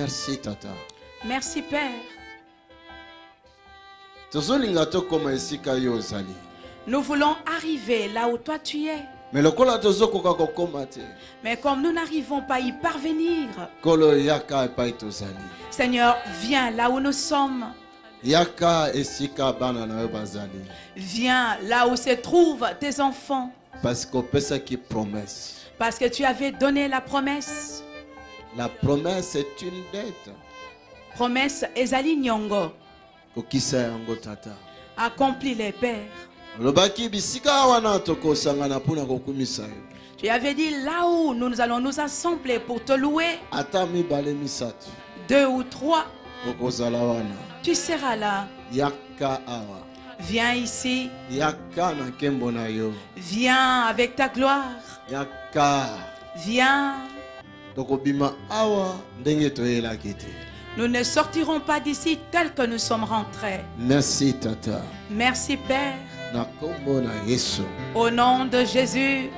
Merci, Tata. Merci, Père. Nous voulons arriver là où toi tu es. Mais comme nous n'arrivons pas à y parvenir, Seigneur, viens là où nous sommes. Viens là où se trouvent tes enfants. Parce que tu avais donné la promesse. La promesse est une dette. Promesse ezali nyongo. Accomplis les pères. Tu avais dit là où nous allons nous assembler pour te louer. 2 ou 3. Tu seras là. Viens ici. Viens avec ta gloire. Viens. Nous ne sortirons pas d'ici tel que nous sommes rentrés. Merci, Tata. Merci, Père. Au nom de Jésus.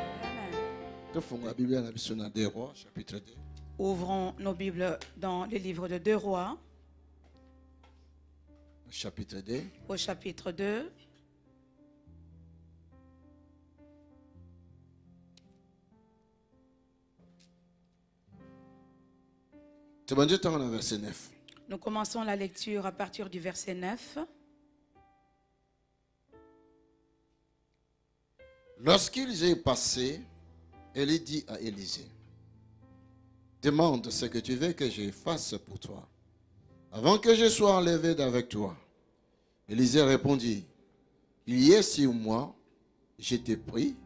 Ouvrons nos Bibles dans le livre de 2 Rois. Chapitre 2. Au chapitre 2. Nous commençons la lecture à partir du verset 9. Lorsqu'ils y passé, Élie dit à Élisée, demande ce que tu veux que je fasse pour toi, avant que je sois enlevé d'avec toi. Élisée répondit, il y a sur moi, je t'ai pris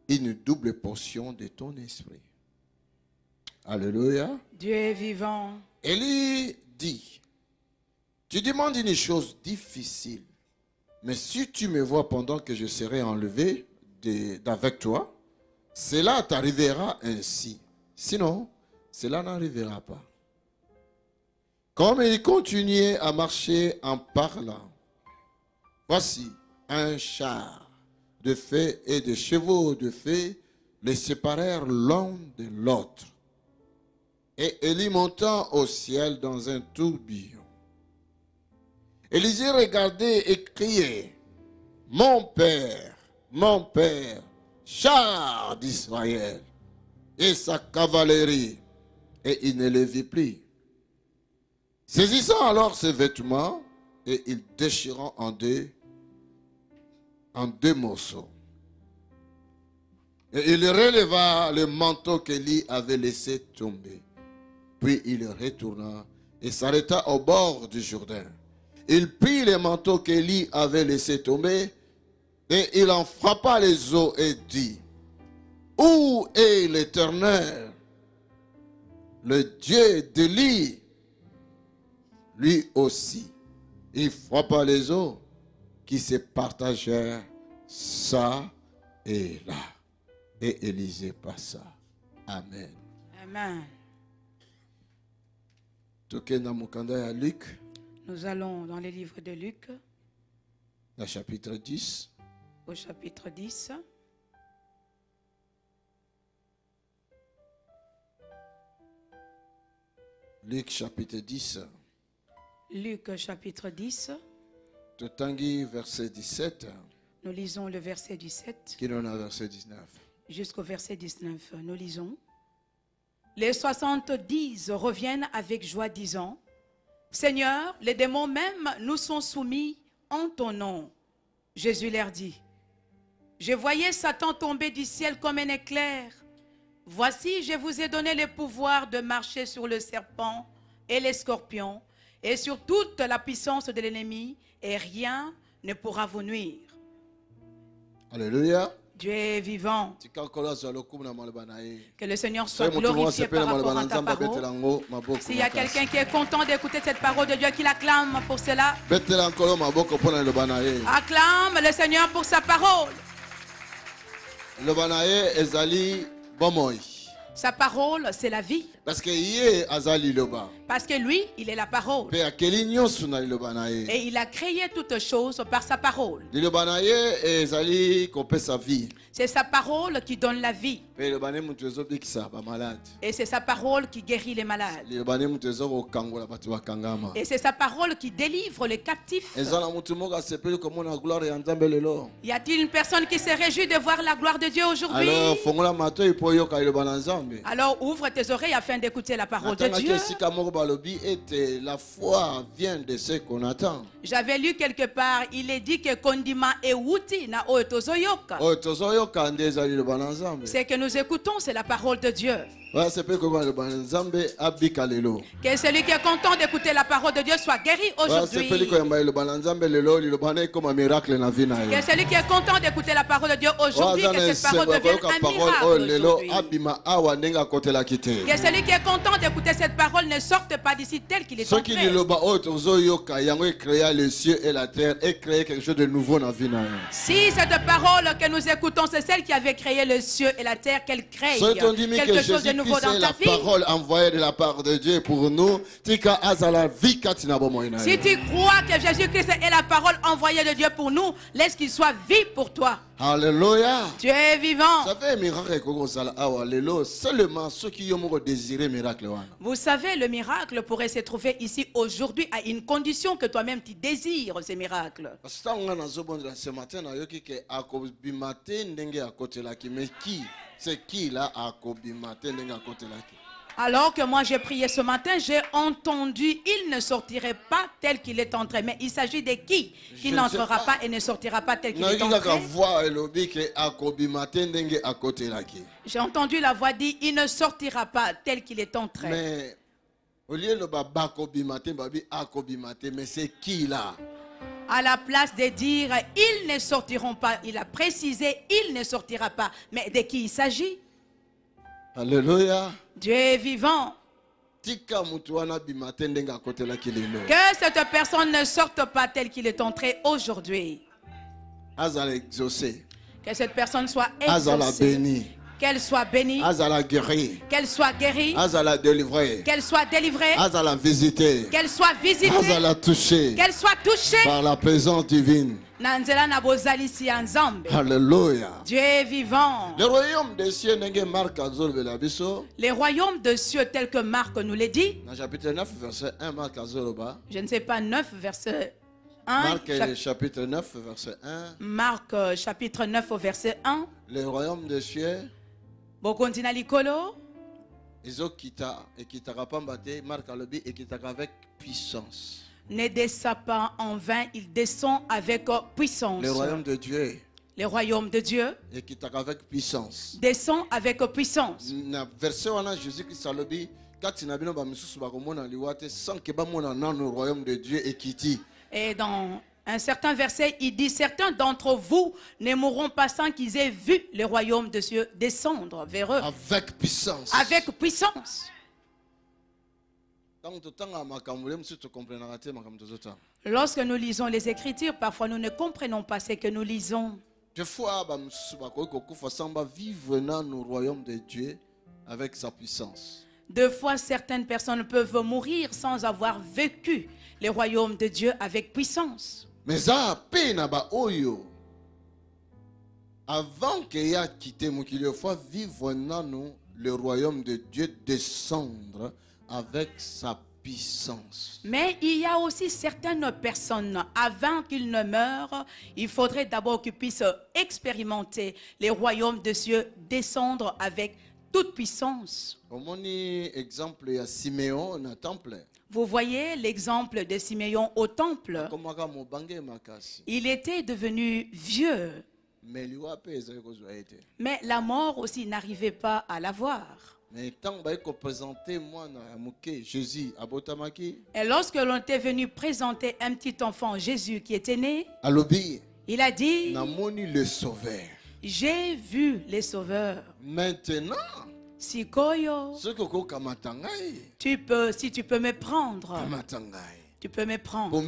une double portion de ton esprit. Alléluia. Dieu est vivant. Élie dit, tu demandes une chose difficile, mais si tu me vois pendant que je serai enlevé d'avec toi, cela t'arrivera ainsi. Sinon, cela n'arrivera pas. Comme il continuait à marcher en parlant, voici un char de feu et des chevaux de feu les séparèrent l'un de l'autre. Et Élie monta au ciel dans un tourbillon. Élisée regardait et criait, mon père, char d'Israël et sa cavalerie. Et il ne le vit plus. Saisissant alors ses vêtements, et il déchirant en deux morceaux. Et il releva le manteau qu'Élie avait laissé tomber. Puis il retourna et s'arrêta au bord du Jourdain. Il prit le manteau qu'Élie avait laissé tomber et il en frappa les eaux et dit, où est l'Éternel, le Dieu d'Élie? Lui aussi, il frappa les eaux qui se partagèrent ça et là. Et Élisée passa. Amen. Amen. Nous allons dans les livres de Luc. Au chapitre 10. Au chapitre 10. Luc chapitre 10. Luc chapitre 10. Verset 17. Nous lisons le verset 17. Verset 19. Jusqu'au verset 19. Nous lisons. Les 70 reviennent avec joie disant, Seigneur, les démons même nous sont soumis en ton nom. Jésus leur dit, je voyais Satan tomber du ciel comme un éclair. Voici, je vous ai donné le pouvoir de marcher sur le serpent et les scorpions et sur toute la puissance de l'ennemi et rien ne pourra vous nuire. Alléluia. Dieu est vivant. Que le Seigneur soit glorifié par rapport à ta parole. S'il y a quelqu'un qui est content d'écouter cette parole de Dieu, qu'il acclame pour cela. Acclame le Seigneur pour sa parole. Sa parole, c'est la vie. Parce que ye azali loba. Parce que lui, il est la parole. Pe akeli nyonso na liloba na ye. Et il a créé toutes choses par sa parole. Liloba na ye ezali kopesa vie. C'est sa parole qui donne la vie. Pe liloba ne mutu ezobikisa ba malade. Et c'est sa parole qui guérit les malades. Liloba ne mutu ezokokangola bato bakangama. Et c'est sa parole qui délivre les captifs. Ezala mutu moko asepeli komona gloire ya Nzambe lelo. Y a-t-il une personne qui se réjouit de voir la gloire de Dieu aujourd'hui? Alors fongola matoi po yoka liloba na Nzambe. Alors ouvre tes oreilles afin d'écouter la parole de Dieu. La foi vient de ce qu'on attend. J'avais lu quelque part, il est dit que kondima e wuti na oyo tozoyoka. C'est que nous écoutons, c'est la parole de Dieu. Que celui qui est content d'écouter la parole de Dieu soit guéri aujourd'hui. Que celui qui est content d'écouter la parole de Dieu aujourd'hui, que cette parole devienne un miracle aujourd'hui. Que celui qui est content d'écouter cette parole ne sorte pas d'ici tel qu'il est entré. Si cette parole que nous écoutons, c'est celle qui avait créé le ciel et la terre, qu'elle crée quelque chose de nouveau dans ta vie. La parole envoyée de la part de Dieu pour nous. Si tu crois que Jésus-Christ est la parole envoyée de Dieu pour nous, laisse qu'il soit vie pour toi. Alléluia. Tu es vivant. Vous savez, le miracle pourrait se trouver ici aujourd'hui à une condition que toi-même tu désires ces miracles. C'est qui là à Kobimate? Alors que moi j'ai prié ce matin, j'ai entendu, il ne sortirait pas tel qu'il est entré. Mais il s'agit de qui n'entrera pas et ne sortira pas tel qu'il est entré. J'ai entendu la voix dire, il ne sortira pas tel qu'il est entré. Mais au lieu de mais c'est qui là? À la place de dire, ils ne sortiront pas, il a précisé, il ne sortira pas. Mais de qui il s'agit? Alléluia. Dieu est vivant. Que cette personne ne sorte pas tel qu'il est entré aujourd'hui. Que cette personne soit exaucée. Qu'elle soit bénie. Qu'elle soit guérie. Qu'elle soit délivrée. Qu'elle soit visitée. Qu'elle soit touchée par la présence divine. Alléluia. Dieu est vivant. Le royaume des cieux, les royaumes de cieux tels que Marc nous l'a dit. Chapitre 9, verset 1, Marc je ne sais pas, 9, verset 1. Marc chapitre 9, verset 1. Marc chapitre 9 au verset 1. Le royaume des cieux. Bokontina likolo. Ezokita ekitaka pambate Marc alobi ekitaka avec puissance. Ne descend pas en vain, il descend avec puissance. Le royaume de Dieu. Le royaume de Dieu ekitaka avec puissance. Descend avec puissance. Na verset wana Jésus-Christ alobi katina bino ba misusu bakomona liwate sans que ba mona nanu le royaume de Dieu ekiti. Et dans un certain verset, il dit, certains d'entre vous ne mourront pas sans qu'ils aient vu le royaume de Dieu descendre vers eux. Avec puissance. Avec puissance. Lorsque nous lisons les Écritures, parfois nous ne comprenons pas ce que nous lisons. Des fois, vivre dans le royaume de Dieu avec sa puissance. Deux fois, certaines personnes peuvent mourir sans avoir vécu le royaume de Dieu avec puissance. Mais ça, avant qu'il ait quitté il faut vivre dans nous, le royaume de Dieu descendre avec sa puissance. Mais il y a aussi certaines personnes, avant qu'ils ne meurent, il faudrait d'abord qu'ils puissent expérimenter le royaume de Dieu descendre avec toute puissance. Exemple, il y a Siméon dans le temple. Vous voyez l'exemple de Siméon au temple. Il était devenu vieux. Mais la mort aussi n'arrivait pas à l'avoir. Et lorsque l'on était venu présenter un petit enfant, Jésus, qui était né, il a dit, j'ai vu les sauveurs. Maintenant, Sikoyo, tu peux, si tu peux me prendre, tu peux me prendre.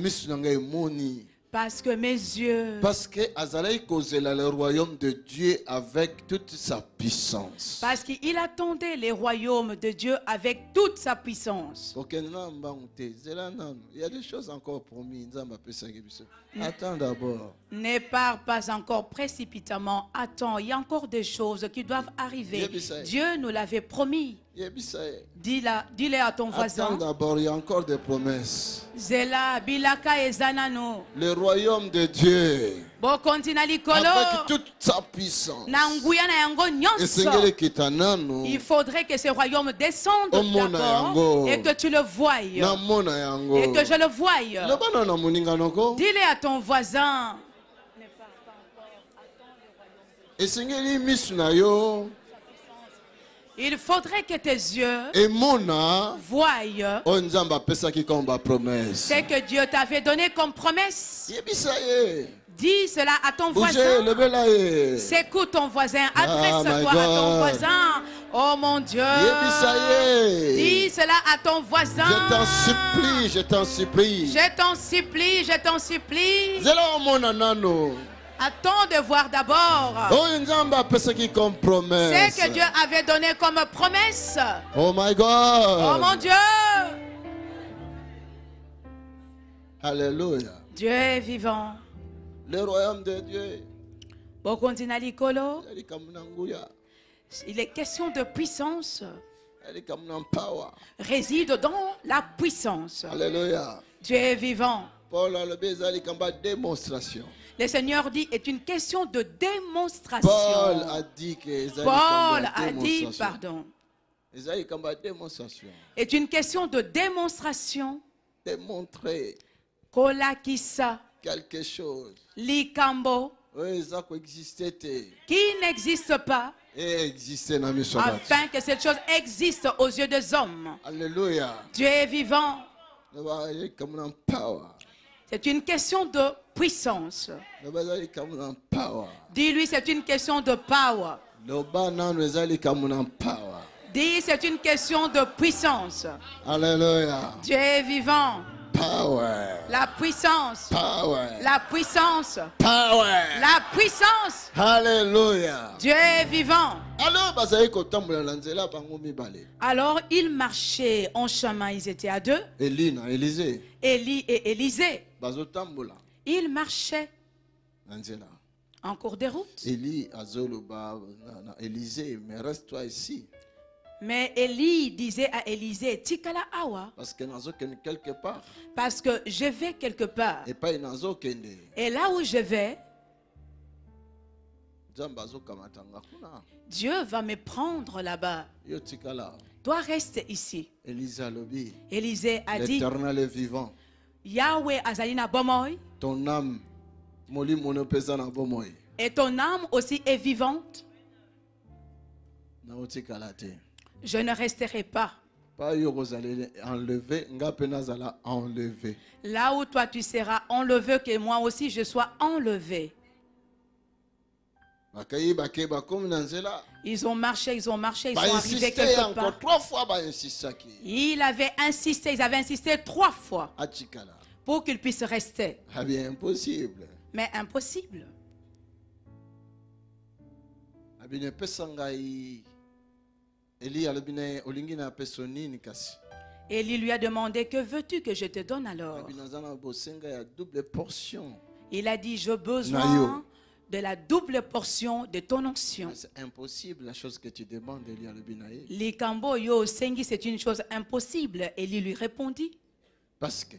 Parce que mes yeux, Parce que azalaki kozela le royaume de Dieu avec toute sa puissance. parce qu'il attendait les royaumes de Dieu avec toute sa puissance. Kokende na mbangu te, zela nanu. Il y a des choses encore promis. Nzambe apesaki biso. Attends d'abord. Ne pars pas encore précipitamment. Attends, il y a encore des choses qui doivent arriver. Dieu nous l'avait promis. Yebisa ye. Dis-le à ton Attends voisin. d'abord, il y a encore des promesses. Zela, bilaka ezanano. Le royaume de Dieu, Bokontina likolo. avec toute sa puissance. Na nguya na yango Esengeli nyonso. kitanano. Il faudrait que ce royaume descende Omona d'abord yango. et que tu le voies. Na mona yango. Et que je le voie. Lobana na moninga noko. Dis-le à ton voisin. Esengeli misu na yo. Il faudrait que tes yeux Emona. voient O Nzambe apesaki komba promesse. ce que Dieu t'avait donné comme promesse. Yebisa ye. Dis cela à ton Bougez, voisin. levez-la ye. Secoue ton voisin. my Adresse-toi à ton God. voisin. Oh mon Dieu. Yebisa ye. Dis cela à ton voisin. Je t'en supplie, je t'en supplie. Je t'en supplie, je t'en supplie. Zela omona nano. Attends de voir d'abord O Nzambe apesaki comme ce promesse. que Dieu avait donné comme promesse. Oh my Oh God. mon Dieu. Alléluia. Dieu est vivant. Le royaume de Dieu. Bokontina likolo. Elle est comme un nguya. Il est question de puissance. Elle est comme un power. Réside dans la puissance. Alléluia. Dieu est vivant. Paul a le besoin de démonstration. Le Seigneur dit est une question de démonstration. Paul a dit que Paul a dit, pardon, démonstration. est une question de démonstration. Démontrer Kolakisa, quelque chose. likambo, Oui, ça existait qui n'existe pas, et existait dans mes soldats. afin que cette chose existe aux yeux des hommes. Alléluia. Dieu est vivant. Elle est comme un power. C'est une question de puissance. Elle est comme un power. Dis-lui, c'est une question de power. Le banane est comme un power. Dis, c'est une question de puissance. Alléluia. Dieu est vivant. Power. La puissance. Power. La puissance. Power. La puissance. Alléluia. Dieu est vivant. Alors, bazali kotambola na nzela bango mibale. Alors, ils marchaient en chemin, ils étaient à deux, Élie na Élisée Élie et Élisée. bazotambola Ils marchaient na nzela. en cours de route. Élie azoloba na Élisée, mais reste-toi ici Mais Élie disait à Élisée, Tikala awa, parce que nazokende quelque part parce que je vais quelque part. et pas nazokende. Et là où je vais, Nzambe azokamatanga kuna. Dieu va me prendre là-bas. Yo tikala. Toi, reste ici. Élisée alobi, Élisée a dit, l'Éternel est vivant. Yahweh azalina bomoy, Ton âme molimo no pesa na bomoy. et ton âme aussi est vivante. Na otikala te. Je ne resterai pas. Pas yo kozali enlever, nga pe nazala enlever. Là où toi tu seras enlevé, que moi aussi je sois enlevé. Bakayi bakeba comme na nzela. Ils ont marché, ils sont Ba arrivés insister quelque encore part. 3 fois, ba insistaki. Ils avaient insisté 3 fois Achikala. pour qu'ils puissent rester. Ah bien, impossible. Mais impossible. Abine pesangai. Eli alabine olingina pesonini kasi. Élie lui a demandé, que veux-tu que je te donne alors? Abine zana bosenga ya double portion. Il a dit, j'ai Nayo. besoin de la double portion de ton onction. C'est impossible la chose que tu demandes, Eli alabinaye. Likambo yo sengi, c'est une chose impossible. Élie lui répondit, Parce que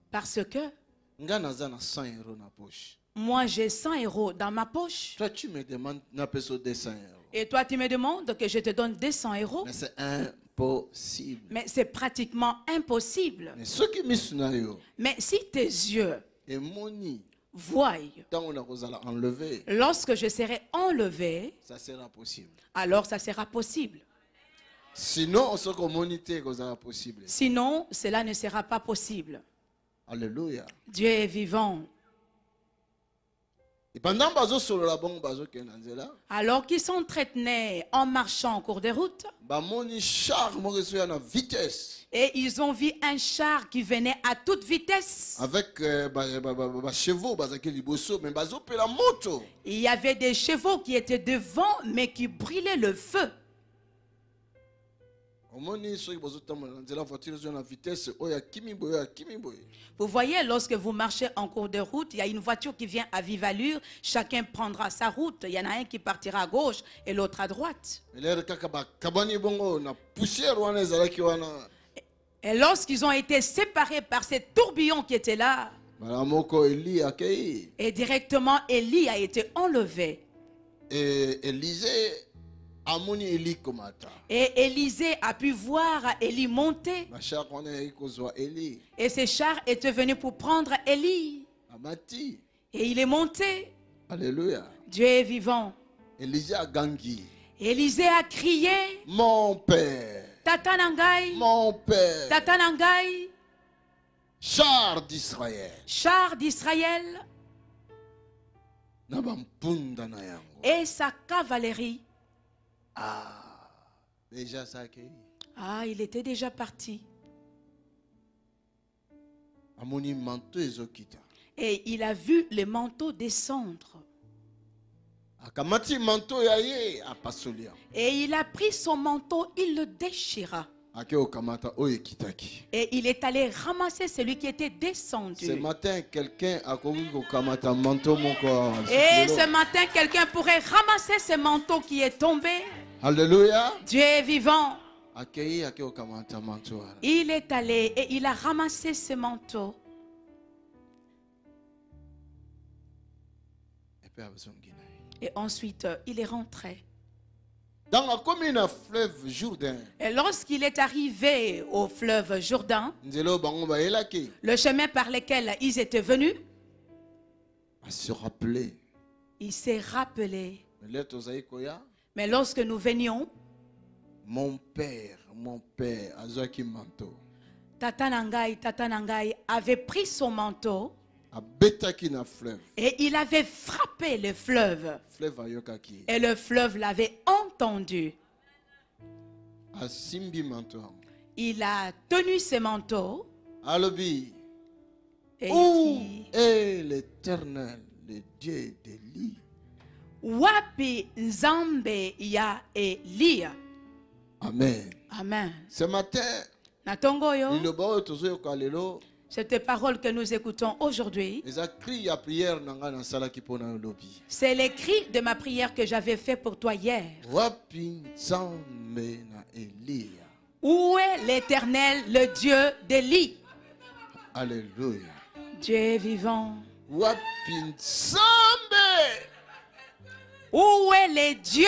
parce que nga nazana 100 € na poche. moi j'ai 100 € dans ma poche. Toi tu me demandes na peso 200 €. Et toi tu me demandes que je te donne 200 €. Mais c'est impossible. Mais c'est pratiquement impossible. Mais ce qui misuna yo Mais si tes yeux et moni voient, tant on a kozala enlever, lorsque je serai enlevé, ça sera possible. alors ça sera possible. Sinon ce qu'on monite kozala possible. Sinon, cela ne sera pas possible. Alléluia. Dieu est vivant. Et pendant bazo solo la bon bazo kenanzela, alors qu'ils s'entretenaient en marchant en cours de route, bamoni char mo reçu à vitesse et ils ont vu un char qui venait à toute vitesse. avec chevaux bazaki liboso mais bazo pe la moto. Il y avait des chevaux qui étaient devant, mais qui brûlaient le feu. Omoni soki bazo tambola nzela voiture zo na vitesse oya kimi boya kimi boye. Vous voyez, lorsque vous marchez en cours de route, il y a une voiture qui vient à vive allure, chacun prendra sa route. Il y en a un qui partira à gauche et l'autre à droite. Et lorsqu'ils ont été séparés par ces tourbillons qui étaient là, et directement Élie a été enlevé. Et Élisée a pu voir Élie monter. Et ces chars étaient venus pour prendre Élie. Et il est monté. Alléluia. Dieu est vivant. Élisée a gagné. Élisée a crié. Mon père. Tata Nangai. Mon père. Tata Nangai. Char d'Israël. Char d'Israël. Et sa cavalerie. Ah, déjà ça accueilli. Ah, il était déjà parti. Et il a vu les manteaux descendre. Et il a pris son manteau, il le déchira. Et il est allé ramasser celui qui était descendu. Ce matin, quelqu'un a un manteau. Et ce matin, quelqu'un pourrait ramasser ce manteau qui est tombé. Alléluia. Dieu est vivant. Il Il est allé et il a ramassé ce manteau. Et ensuite, il est rentré. Dans la commune fleuve Jourdain, Et lorsqu'il est arrivé au fleuve Jourdain, le chemin par lequel ils étaient venus, se rappeler. il s'est rappelé. Mais lorsque nous venions, mon père, Azoaki Manto, Tata Nangai avait pris son manteau et il avait frappé le fleuve. Et le fleuve l'avait entendu. Il a tenu ses manteaux. Et où il dit, est l'Éternel, le Dieu d'Élie? Wapi Nzambe ya Elia. Amen. Amen. Ce matin, Natongoyo, cette parole que nous écoutons aujourd'hui, c'est les cris de ma prière que j'avais fait pour toi hier. Où est l'Éternel, le Dieu d'Élie? Alléluia. Dieu est vivant. Où est le Dieu?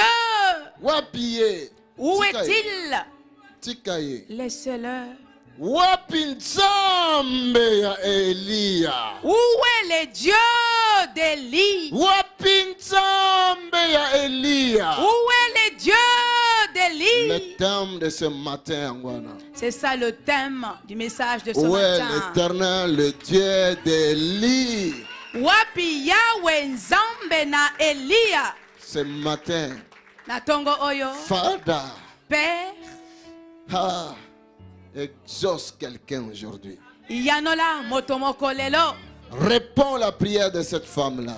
Où est-il? Laissez-le. Où est le Dieu d'Élie? Où est le Dieu d'Élie? Le thème de ce matin, c'est ça le thème du message de ce où est matin. l'Éternel, le Dieu d'Élie? Wapi Yahweh Nzambe na Elia. Ce matin, Natongo oyo. Father, Père, exauce quelqu'un aujourd'hui. Yanola motomoko lelo. Réponds la prière de cette femme-là.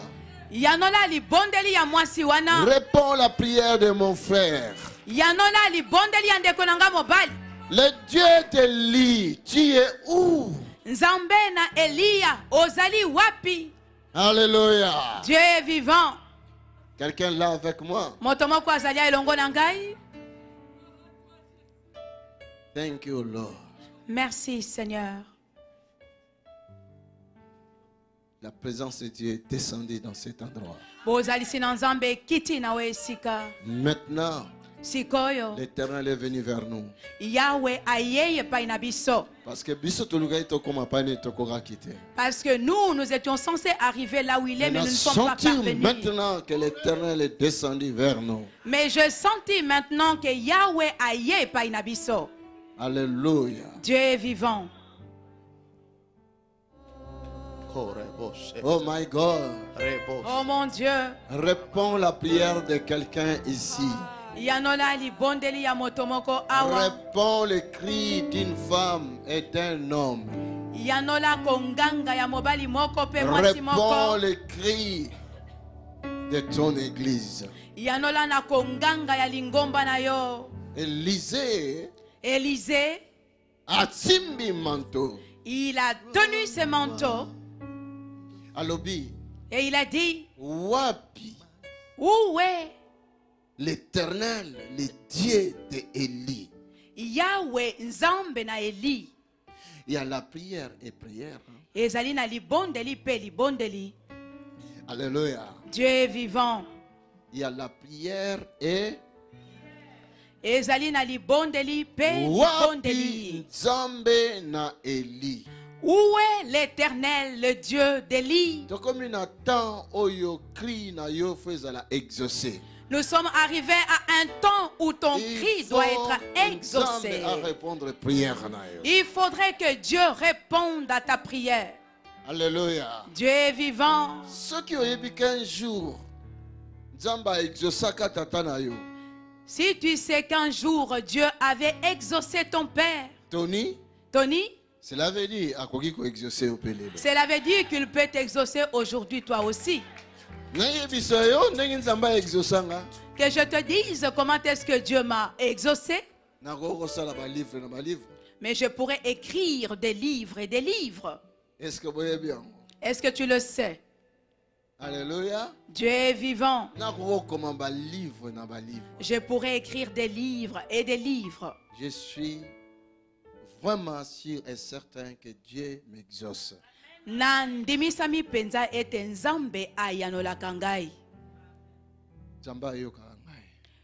Yanola li bondeli ya mwasi wana. Réponds la prière de mon frère. Yanola li bondeli ya ndeko nanga mobali. Le Dieu d'Élie, tu es où? Nzambe na Elia, ozali wapi? Alléluia. Dieu est vivant. Quelqu'un là avec moi? Motomoko azalia elongo na ngai. Thank you, Lord. Merci, Seigneur. La présence de Dieu est descendue dans cet endroit. Bozali sina Nzambe kiti na we sika. Maintenant, Sikoyo. l'Éternel est venu vers nous. Yahweh ayeye pa inabiso. Parce que biso tolugai tokoma pani tokora quitter. Parce que nous étions censés arriver là où il est, mais nous ne sommes pas parvenus. Maintenant que l'Éternel est descendu vers nous. Mais je sentis maintenant que Yahweh ayeye pa inabiso. Alléluia. Dieu est vivant. Oh my God. Oh mon Dieu. Réponds la prière de quelqu'un ici. Yanola li bondeli ya motomoko awa. Réponds le cri d'une femme et d'un homme. Yanola konganga ya mobali moko pe mwasi Réponds moko. le cri de ton église. Yanola na konganga ya lingomba na yo. Élisée a Timbi manteau. Il a tenu ses manteaux. Alobi. Et il a dit. Wapi. Où est l'Éternel, le Dieu d'Élie? Yahweh nzambe na Eli. Il y a la prière et prière. Ezali na libondeli pe libondeli. Alléluia. Dieu est vivant. Il y a la prière et ezali na libondeli pe libondeli. Nzambe na Eli. Où est l'Éternel, le Dieu d'Élie? Nous sommes arrivés à un temps où ton cri doit être exaucé. Il faudrait que Dieu réponde à ta prière. Alléluia. Dieu est vivant. Ceux qui ont eu qu'un jour, si tu sais qu'un jour Dieu avait exaucé ton père, Tony, cela veut dire qu'il peut t'exaucer aujourd'hui toi aussi. Que je te dise comment est-ce que Dieu m'a exaucé. Mais je pourrais écrire des livres et des livres. Est-ce que tu le sais? Alléluia. Dieu est vivant. Je pourrais écrire des livres et des livres. Je suis vraiment sûr et certain que Dieu m'exauce.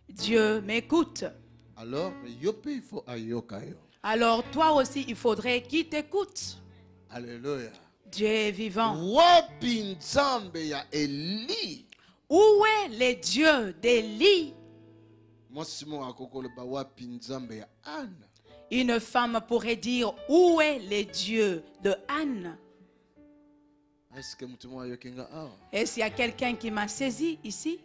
Dieu m'écoute. Alors toi aussi il faudrait qu'il t'écoute. Alléluia. Dieu est vivant. Où est le Dieu d'Élie? Une femme pourrait dire où est le Dieu de Anne? Est-ce qu'il y a quelqu'un qui m'a saisi ici?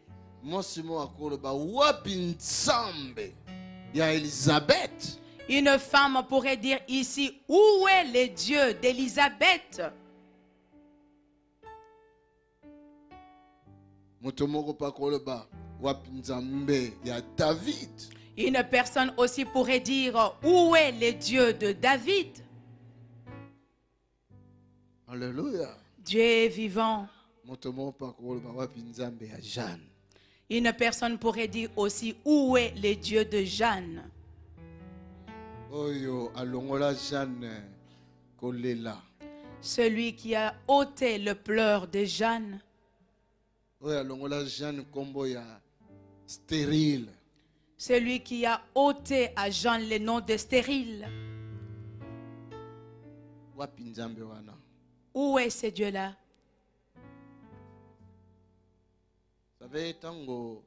Une femme pourrait dire ici où est le Dieu d'Élisabeth? Une personne aussi pourrait dire où est le Dieu de David? Alléluia. Dieu est vivant. Une personne pourrait dire aussi où est le Dieu de Jeanne? Celui qui a ôté le pleur de Jeanne. Celui qui a ôté à Jeanne le nom de stérile. Où est ce Dieu-là? Vous savez, tango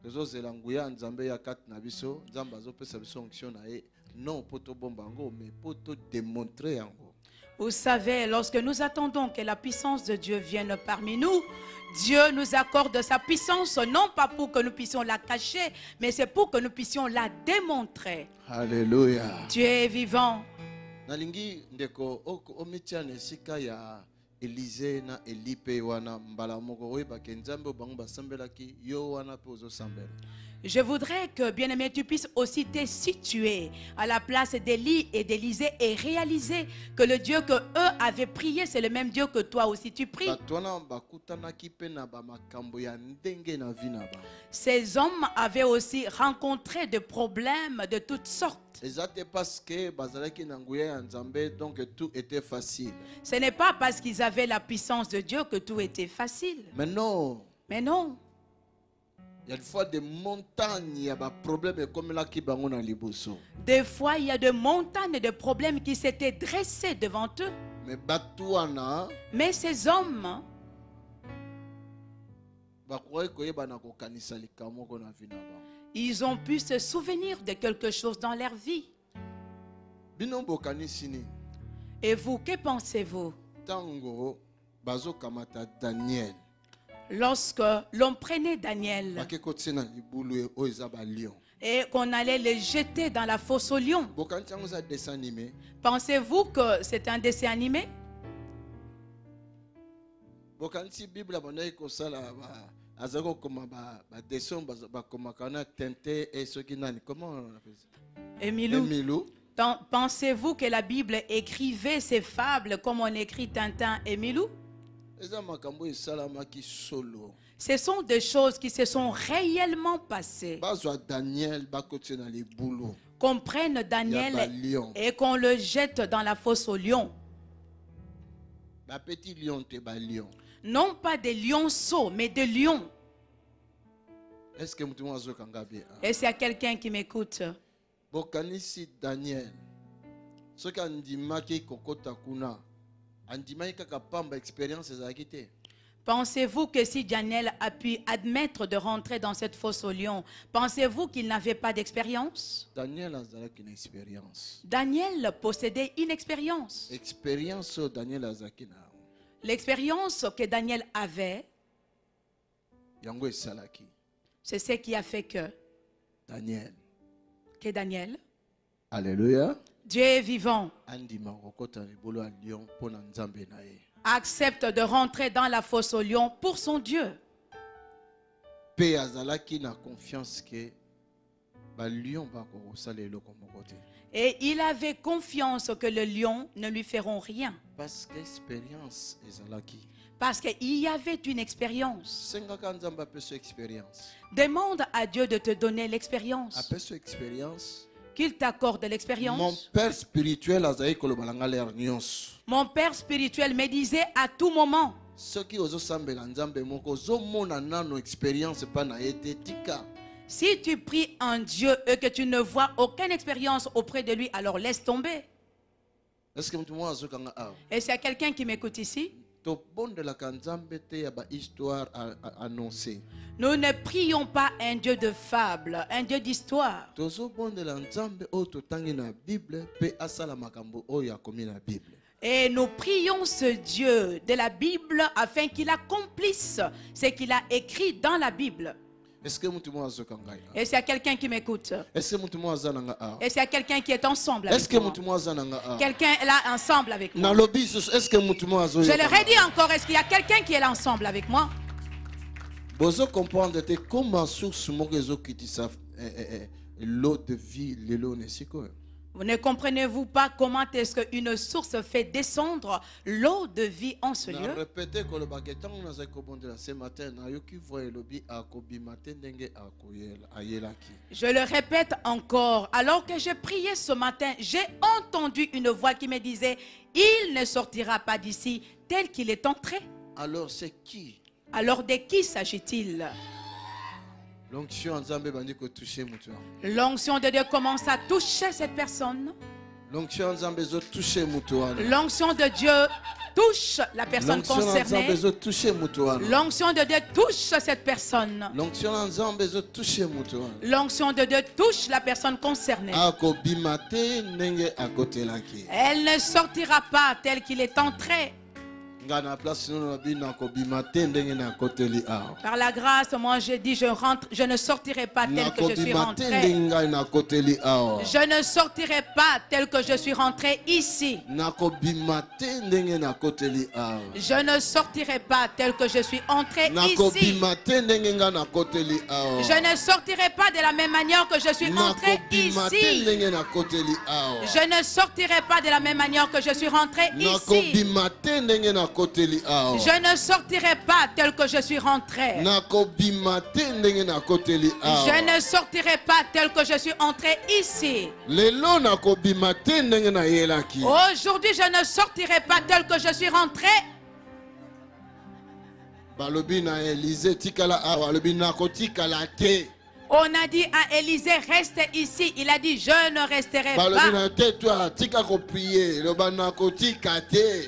tozozela nguya nzambe ya kati na biso nzambe azopesa biso onction na ye non poto bomba ngo mais poto démontrer yango. Vous savez, lorsque nous attendons que la puissance de Dieu vienne parmi nous, Dieu nous accorde sa puissance, non pas pour que nous puissions la cacher, mais c'est pour que nous puissions la démontrer. Alléluia. Dieu est vivant. Nalingi ndeko omitiane sika ya Élisée na Elipe wana mbala moko oyeba ke nzambe bango basambelaki yo wana pe ozosambela. Je voudrais que, bien-aimé, tu puisses aussi te situer à la place d'Élie et d'Élisée et réaliser que le Dieu que eux avaient prié, c'est le même Dieu que toi aussi tu pries. Ces hommes avaient aussi rencontré des problèmes de toutes sortes. Ce n'est pas parce qu'ils avaient la puissance de Dieu que tout était facile. Mais non. Il y a des fois des montagnes, il y a des problèmes comme là qui bango na liboso. Des fois, il y a des montagnes de problèmes qui s'étaient dressés devant eux. Mais ces hommes, ils ont pu se souvenir de quelque chose dans leur vie. Et vous, que pensez-vous? Tango, Bazo Kamata Daniel. Lorsque l'on prenait Daniel et qu'on allait le jeter dans la fosse aux lions, pensez-vous que c'est un dessin animé? Emilou. Pensez-vous que la Bible écrivait ces fables comme on écrit Tintin et Milou? Ce sont des choses qui se sont réellement passées. Qu'on prenne Daniel et qu'on le jette dans la fosse aux lions. Non pas des lionceaux, mais des lions. Est-ce qu'il y a quelqu'un qui m'écoute? Daniel, ce qu'on dit kokota kuna, pensez-vous que si Daniel a pu admettre de rentrer dans cette fosse aux lions, pensez-vous qu'il n'avait pas d'expérience? Daniel possédait une expérience. L'expérience que Daniel avait, c'est ce qui a fait que Daniel, alléluia, Dieu est vivant, accepte de rentrer dans la fosse aux lions pour son Dieu. Et il avait confiance que les lions ne lui feront rien. Parce qu'il y avait une expérience. Demande à Dieu de te donner l'expérience. Qu'il t'accorde l'expérience. Mon père spirituel me disait à tout moment, si tu pries un Dieu et que tu ne vois aucune expérience auprès de lui, alors laisse tomber. Est-ce qu'il y a quelqu'un qui m'écoute ici? Nous ne prions pas un Dieu de fable, un Dieu d'histoire. Et nous prions ce Dieu de la Bible afin qu'il accomplisse ce qu'il a écrit dans la Bible. Est-ce qu'il y a quelqu'un qui m'écoute? Est-ce qu'il y a quelqu'un qui est ensemble avec moi? Quelqu'un est là ensemble avec moi? Je leur ai dit encore, est-ce qu'il y a quelqu'un qui est là ensemble avec moi? L'eau de vie, vous ne comprenez-vous pas comment est-ce qu'une source fait descendre l'eau de vie en ce lieu? Je le répète encore, alors que j'ai prié ce matin, j'ai entendu une voix qui me disait, il ne sortira pas d'ici tel qu'il est entré. Alors c'est qui? Alors de qui s'agit-il? L'onction de Dieu commence à toucher cette personne. L'onction de Dieu touche la personne concernée. L'onction de Dieu touche cette personne. L'onction de Dieu touche la personne concernée. Elle ne sortira pas tel qu'il est entré. Par la grâce, moi je dis, je ne sortirai pas tel que je suis rentré. Je ne sortirai pas tel que je suis rentré ici. Je ne sortirai pas tel que je suis entré ici. Je ne sortirai pas de la même manière que je suis entré ici. Je ne sortirai pas de la même manière que je suis rentré ici. Je ne sortirai pas tel que je suis rentré. Je ne sortirai pas tel que je suis entré ici. Aujourd'hui, je ne sortirai pas tel que je suis rentré. On a dit à Élisée, reste ici. Il a dit, je ne resterai pas.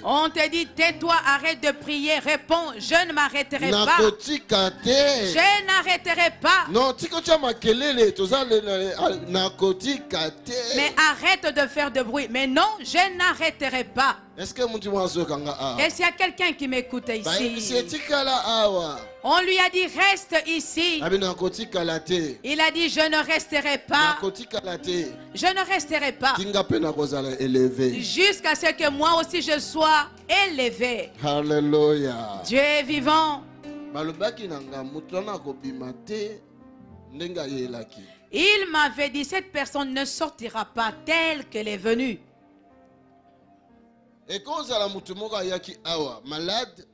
On te dit, tais-toi, arrête de prier. Réponds, je ne m'arrêterai pas. Je n'arrêterai pas. Mais arrête de faire de bruit. Mais non, je n'arrêterai pas. Est-ce qu'il y a quelqu'un qui m'écoute ici? On lui a dit, reste ici. Il a dit, je ne resterai pas. Je ne resterai pas. Jusqu'à ce que moi aussi je sois élevé. Alléluia. Dieu est vivant. Il m'avait dit, cette personne ne sortira pas telle qu'elle est venue. Et quand malade,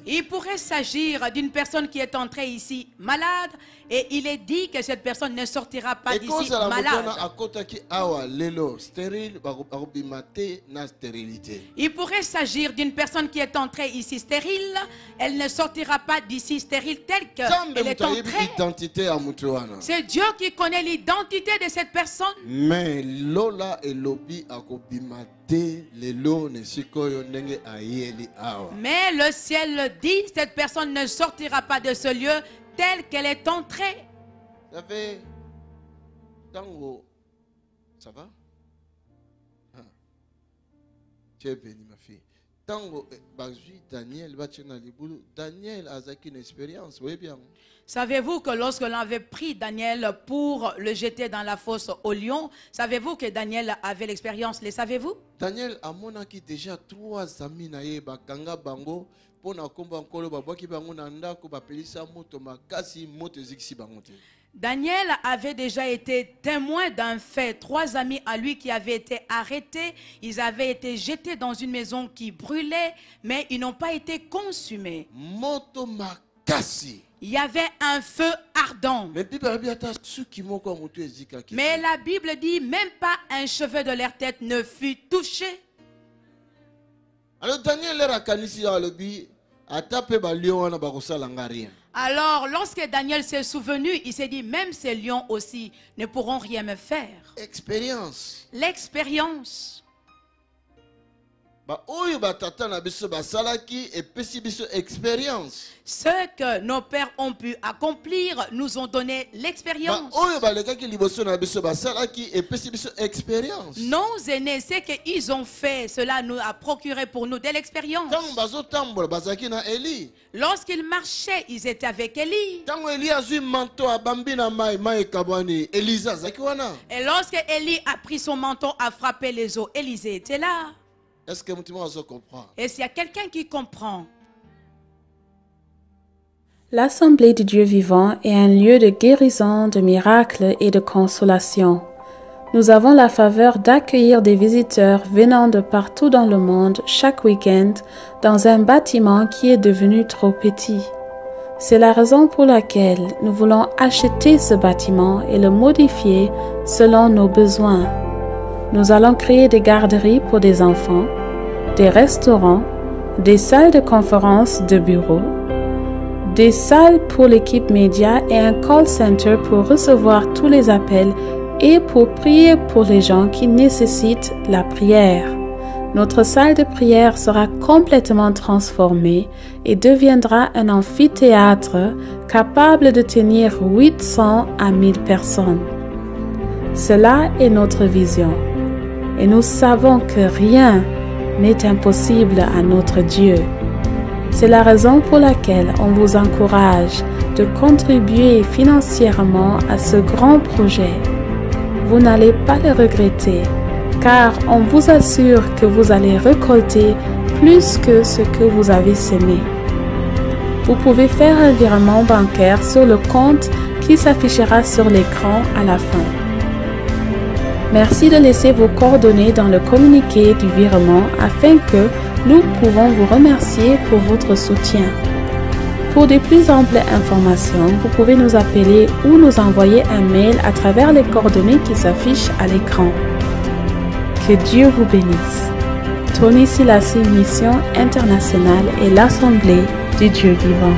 il pourrait s'agir d'une personne qui est entrée ici malade et il est dit que cette personne ne sortira pas d'ici malade. Il pourrait s'agir d'une personne qui est entrée ici stérile, elle ne sortira pas d'ici stérile telle qu'elle est entrée. C'est Dieu qui connaît l'identité de cette personne. Mais Lola et Lobi mais le ciel le dit, cette personne ne sortira pas de ce lieu tel qu'elle est entrée. Ça fait tango. Ça va? Tu es béni, ma fille. Tango, Daniel a une expérience, oui bien. Savez-vous que lorsque l'on avait pris Daniel pour le jeter dans la fosse au lion, savez-vous que Daniel avait l'expérience? Les savez-vous? Daniel a déjà 3 amis naye bakanga bango pona komba nkolo babwaki bango na ndako bapelisa moto makasi moto ezikisi bango te. Daniel avait déjà été témoin d'un fait. 3 amis à lui qui avaient été arrêtés. Ils avaient été jetés dans une maison qui brûlait, mais ils n'ont pas été consumés. Moto makasi. Il y avait un feu ardent. Mais la Bible dit, même pas un cheveu de leur tête ne fut touché. Alors Daniel alors lorsque Daniel s'est souvenu, il s'est dit, même ces lions aussi ne pourront rien me faire. Expérience. L'expérience. Ce que nos pères ont pu accomplir nous ont donné l'expérience. Nos aînés, ce qu'ils ont fait, cela nous a procuré pour nous de l'expérience. Lorsqu'ils marchaient, ils étaient avec Élie. Et lorsque Élie a pris son manteau à frapper les eaux, Élisée était là. Est-ce que tu comprends? Et s'il y a quelqu'un qui comprend? L'Assemblée du Dieu vivant est un lieu de guérison, de miracles et de consolation. Nous avons la faveur d'accueillir des visiteurs venant de partout dans le monde chaque week-end dans un bâtiment qui est devenu trop petit. C'est la raison pour laquelle nous voulons acheter ce bâtiment et le modifier selon nos besoins. Nous allons créer des garderies pour des enfants, des restaurants, des salles de conférence de bureaux, des salles pour l'équipe média et un call center pour recevoir tous les appels et pour prier pour les gens qui nécessitent la prière. Notre salle de prière sera complètement transformée et deviendra un amphithéâtre capable de tenir 800 à 1000 personnes. Cela est notre vision. Et nous savons que rien n'est impossible à notre Dieu. C'est la raison pour laquelle on vous encourage de contribuer financièrement à ce grand projet. Vous n'allez pas le regretter, car on vous assure que vous allez récolter plus que ce que vous avez semé. Vous pouvez faire un virement bancaire sur le compte qui s'affichera sur l'écran à la fin. Merci de laisser vos coordonnées dans le communiqué du virement afin que nous pouvons vous remercier pour votre soutien. Pour de plus amples informations, vous pouvez nous appeler ou nous envoyer un mail à travers les coordonnées qui s'affichent à l'écran. Que Dieu vous bénisse. Tony Silassi Mission Internationale et l'Assemblée du Dieu vivant.